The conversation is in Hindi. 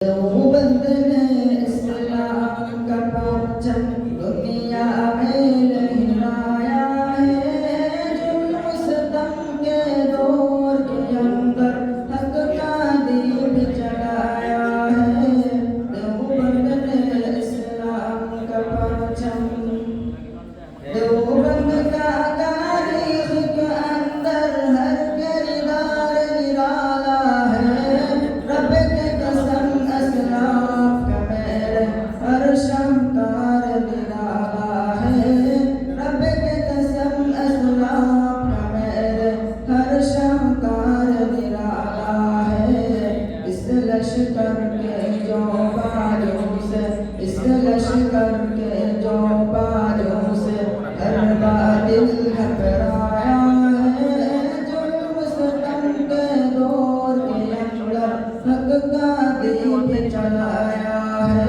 देवबंद ने इस्लाम का परचम दुनिया में लहराया है। जुल्म सितम के दौर के अंदर हक का दीप जलाया है। देवबंद ने इस्लाम का परचम देवबंद का तारीख के अंदर हर किरदार निराला है। रब के कसम असलाफ का मेरे हर शमकार निराला है। रब के कसम असलाफ का मेरे हर शमकार निराला है। इस लश्कर के जो बाजों से इस लश्कर के जो बाजों से हर बातिल घबराया है। जुल्म सितम के दौर के अंदर हक का दीप जलाया है।